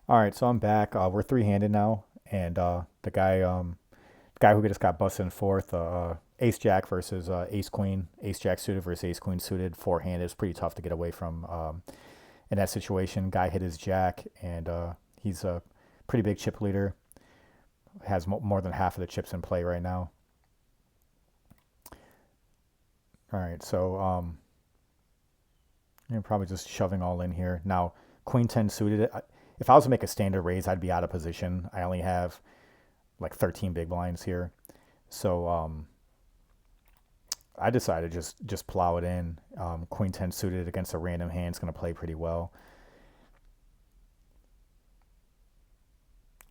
All right, so I'm back. We're three-handed now, and the guy who just got busted in fourth, Ace Jack versus Ace Queen, Ace Jack suited versus Ace Queen suited, four-handed. It's pretty tough to get away from in that situation. Guy hit his Jack, and he's a pretty big chip leader. Has more than half of the chips in play right now. All right, so you're probably just shoving all in here now. Queen 10 suited. If I was to make a standard raise, I'd be out of position. I only have like 13 big blinds here. So I decided just plow it in. Queen 10 suited against a random hand is going to play pretty well.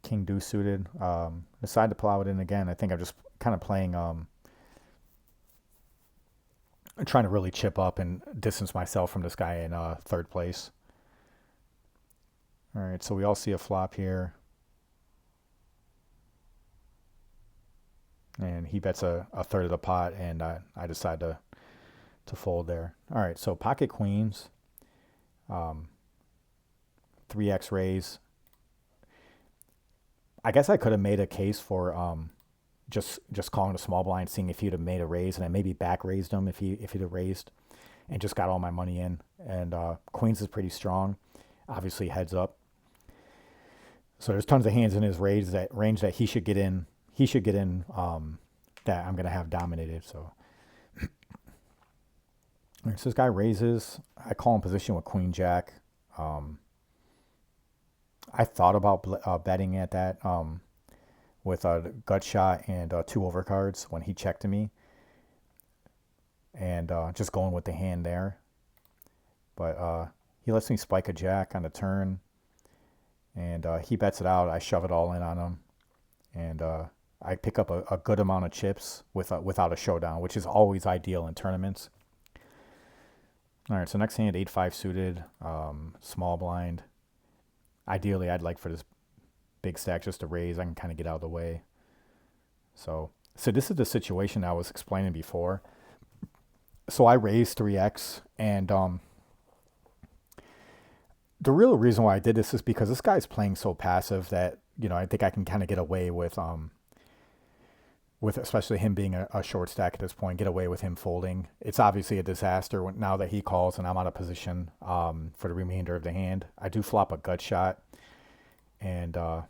King deuce suited. Decided to plow it in again. I think I'm just kind of playing, trying to really chip up and distance myself from this guy in third place. All right, so we all see a flop here. And he bets a third of the pot, and I decide to fold there. All right, so pocket queens, 3x raise. I guess I could have made a case for just calling the small blind, seeing if he'd have made a raise, and I maybe back raised him if he'd have raised, and just got all my money in. And queens is pretty strong, obviously heads up. So there's tons of hands in his range that he should get in. He should get in that I'm gonna have dominated. So, so this guy raises. I call in position with Queen Jack. I thought about betting at that with a gut shot and two overcards when he checked to me, and just going with the hand there. But he lets me spike a jack on the turn, and he bets it out. I shove it all in on him, and I pick up a good amount of chips without a showdown, which is always ideal in tournaments. All right, so next hand, 8-5 suited, small blind. Ideally, I'd like for this big stack just to raise. I can kind of get out of the way. So this is the situation I was explaining before. So I raised 3x, and the real reason why I did this is because this guy's playing so passive that I think I can kind of get away with especially him being a short stack at this point, get away with him folding. It's obviously a disaster now that he calls and I'm out of position for the remainder of the hand. I do flop a gut shot, and I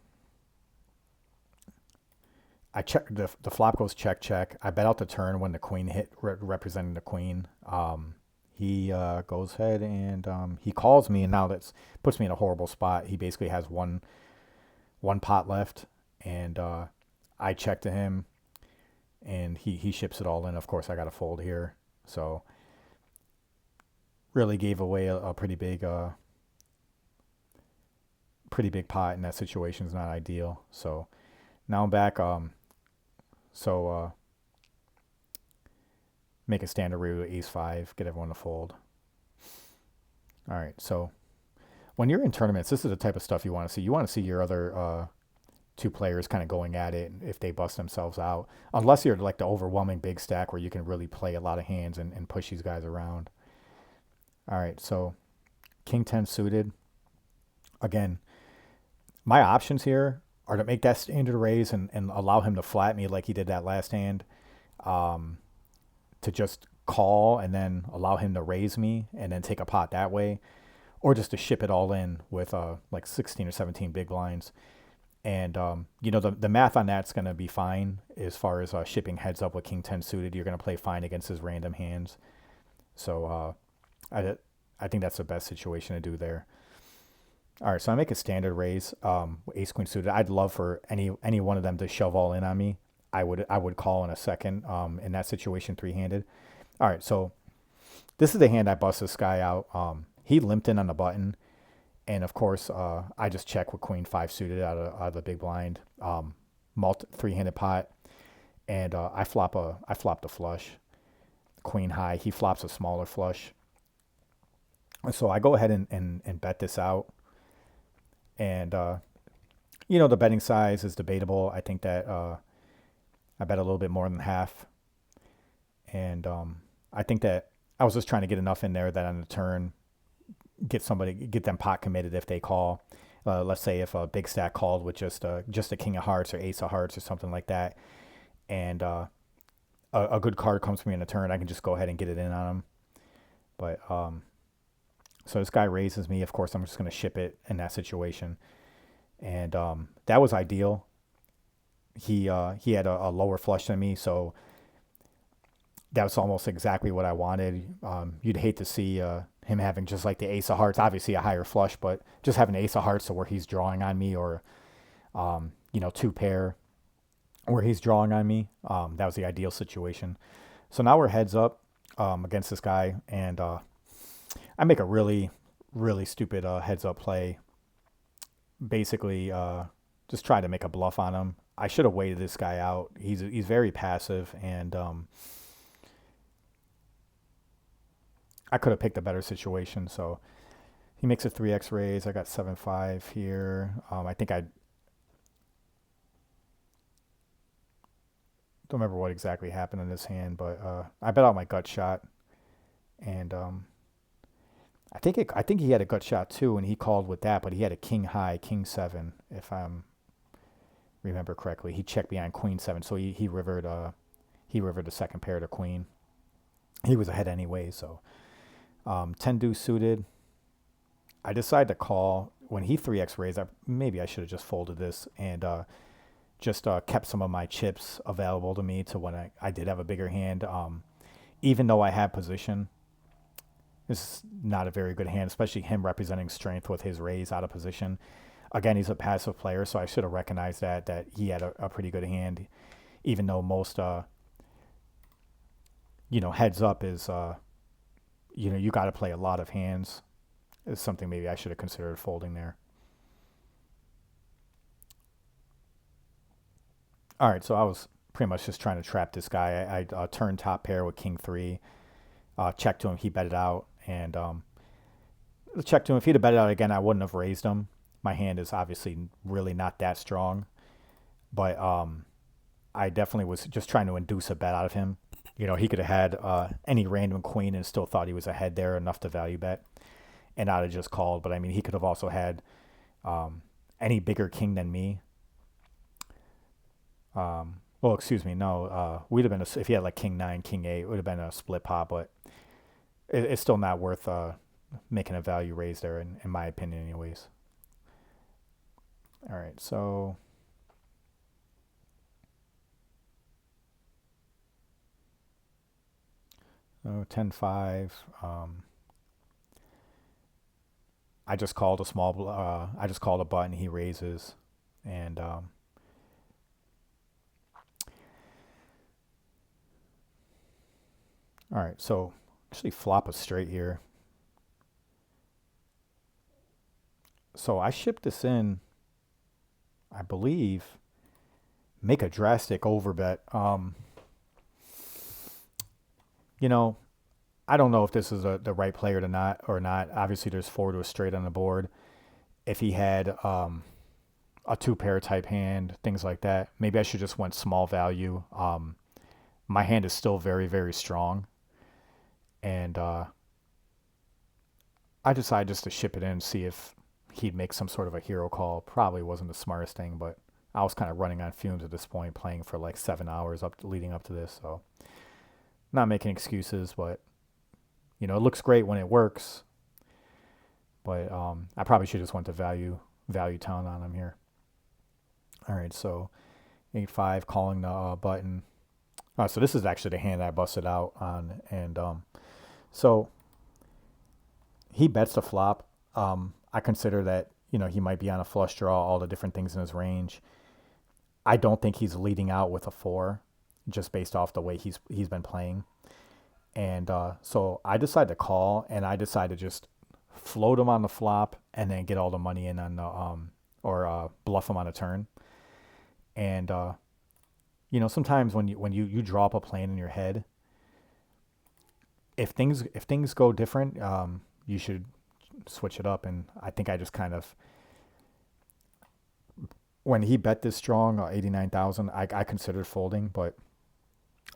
check the flop goes check check. I bet out the turn when the queen hit representing the queen. He goes ahead and he calls me, and now that puts me in a horrible spot. He basically has one pot left, and I check to him, and he ships it all in. Of course, I got to fold here, so really gave away a pretty big pot in that situation. Is not ideal. So now I'm back. So make a standard review with ace five, get everyone to fold. All right, so when you're in tournaments, this is the type of stuff you want to see. You want to see your other two players kind of going at it if they bust themselves out. Unless you're like the overwhelming big stack where you can really play a lot of hands and push these guys around. All right, so King 10 suited. Again, my options here are to make that standard raise and allow him to flat me like he did that last hand. To just call and then allow him to raise me and then take a pot that way. Or just to ship it all in with like 16 or 17 big blinds. And, the math on that's going to be fine as far as shipping heads up with King 10 suited. You're going to play fine against his random hands. So I think that's the best situation to do there. All right, so I make a standard raise, ace queen suited. I'd love for any one of them to shove all in on me. I would call in a second in that situation, three-handed. All right, so this is the hand I bust this guy out. He limped in on the button, and of course I just check with queen five suited out of the big blind, three-handed pot, and I flop a flush, queen high. He flops a smaller flush, so I go ahead and bet this out. And, the betting size is debatable. I think that I bet a little bit more than half. And I think that I was just trying to get enough in there that on the turn, get them pot committed if they call. Let's say if a big stack called with just a king of hearts or ace of hearts or something like that, and a good card comes to me in a turn, I can just go ahead and get it in on him. But so this guy raises me. Of course, I'm just going to ship it in that situation, and that was ideal. He had a lower flush than me, so that was almost exactly what I wanted. You'd hate to see him having just like the ace of hearts, obviously a higher flush, but just having ace of hearts to where he's drawing on me, or two pair where he's drawing on me. That was the ideal situation. So now we're heads up against this guy, and I make a really, really stupid heads up play. Basically, just trying to make a bluff on him. I should have waited this guy out. He's very passive, and I could have picked a better situation. So he makes a 3x raise. I got 7-5 here. I think I don't remember what exactly happened in this hand, but I bet out my gut shot, and I think he had a gut shot too, and he called with that, but he had a king high, king 7, if I remember correctly. He checked behind queen 7, so he rivered the second pair to queen. He was ahead anyway, so 10 deuce suited. I decided to call when he 3x raised. Maybe I should have just folded this and just kept some of my chips available to me to when I did have a bigger hand. Even though I had position, this is not a very good hand, especially him representing strength with his raise out of position. Again, he's a passive player, so I should have recognized that he had a pretty good hand, even though most heads up is you got to play a lot of hands. It's something maybe I should have considered folding there. All right, so I was pretty much just trying to trap this guy. I turned top pair with king 3, checked to him, he bet it out, and checked to him. If he'd have bet it out again, I wouldn't have raised him. My hand is obviously really not that strong, but I definitely was just trying to induce a bet out of him. He could have had any random queen and still thought he was ahead there enough to value bet, and I'd have just called. But I mean, he could have also had any bigger king than me. Well, excuse me, no. We'd have been if he had like king 9, king 8, it would have been a split pot, but it's still not worth making a value raise there, in my opinion, anyways. All right, so 10-5. I just called I just called a button. He raises, and all right. So actually flop a straight here. So I shipped this in, I believe, make a drastic overbet. I don't know if this is the right player to not or not. Obviously, there's 4 to a straight on the board. If he had a 2-pair type hand, things like that, maybe I should just went small value. My hand is still very, very strong, and I decided just to ship it in, see if he'd make some sort of a hero call. Probably wasn't the smartest thing, but I was kind of running on fumes at this point, playing for like 7 hours leading up to this, so not making excuses, but it looks great when it works. But I probably should just went to value town on him here. All right, so 8-5 calling the button. So this is actually the hand I busted out on, and so he bets the flop. I consider that he might be on a flush draw, all the different things in his range. I don't think he's leading out with a 4, just based off the way he's been playing. And so I decided to call, and I decided to just float him on the flop and then get all the money in on the or bluff him on a turn. And sometimes when you draw up a plan in your head, if things go different, you should switch it up. And I think I just kind of, when he bet this strong, 89,000, I considered folding, but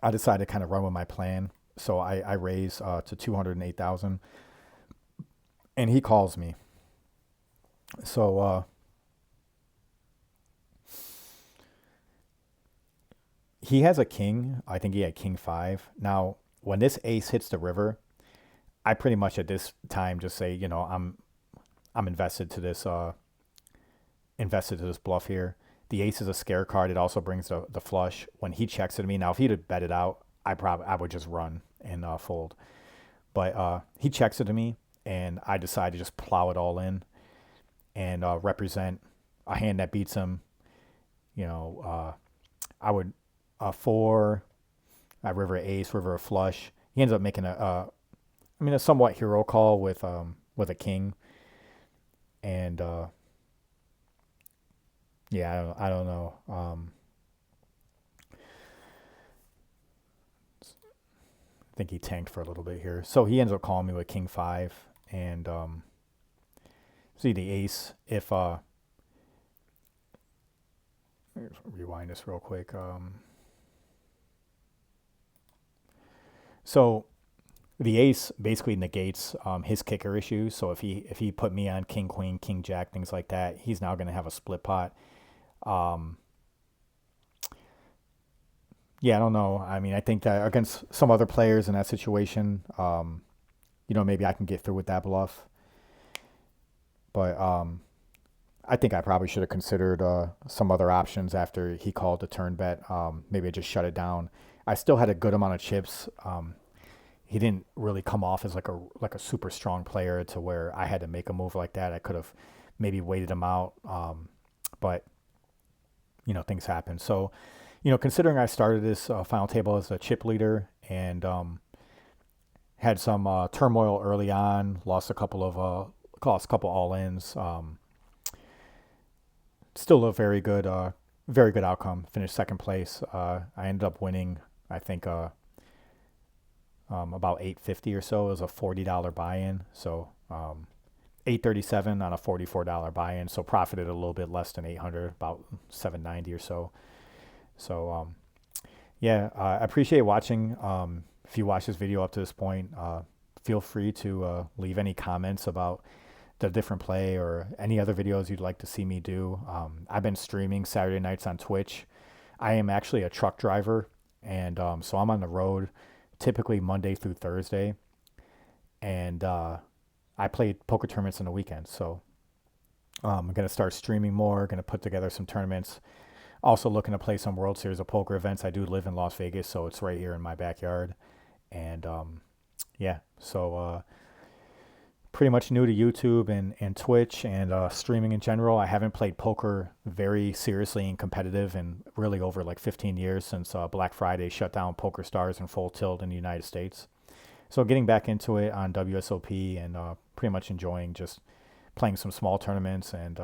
I decided to kind of run with my plan. So I raise to 208,000, and he calls me. So he has a king. I think he had king five. Now, when this ace hits the river, I pretty much at this time just say, I'm invested to this bluff here. The ace is a scare card. It also brings the flush. When he checks it to me, now if he'd have bet it out, I would just run and fold. But he checks it to me, and I decide to just plow it all in and represent a hand that beats him. I would four, I river ace, river a flush. He ends up making a somewhat hero call with a king, and yeah, I don't know. I think he tanked for a little bit here, so he ends up calling me with king five, and see the ace. If rewind this real quick. So the ace basically negates his kicker issues. So if he put me on king queen, king jack, things like that, he's now going to have a split pot. Yeah, I don't know. I mean, I think that against some other players in that situation, maybe I can get through with that bluff. But I think I probably should have considered some other options after he called the turn bet. Maybe I just shut it down. I still had a good amount of chips. He didn't really come off as like a super strong player to where I had to make a move like that. I could have maybe waited him out, but things happen. So, considering I started this final table as a chip leader and had some turmoil early on, lost a couple all-ins. Still a very good outcome. Finished second place. I ended up winning, I think, about $850 or so. It was a $40 buy-in. So $837 on a $44 buy-in. So profited a little bit less than 800, about $790 or so. So yeah, I appreciate watching. If you watch this video up to this point, feel free to leave any comments about the different play or any other videos you'd like to see me do. I've been streaming Saturday nights on Twitch. I am actually a truck driver, and so I'm on the road typically Monday through Thursday, and I play poker tournaments on the weekends. So I'm going to start streaming more, going to put together some tournaments. Also looking to play some World Series of Poker events. I do live in Las Vegas, so it's right here in my backyard. And yeah, so pretty much new to YouTube and Twitch and streaming in general. I haven't played poker very seriously and competitive in really over like 15 years since Black Friday shut down Poker Stars and Full Tilt in the United States. So getting back into it on WSOP and pretty much enjoying just playing some small tournaments and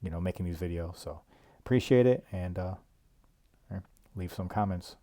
making these videos. So appreciate it, and leave some comments.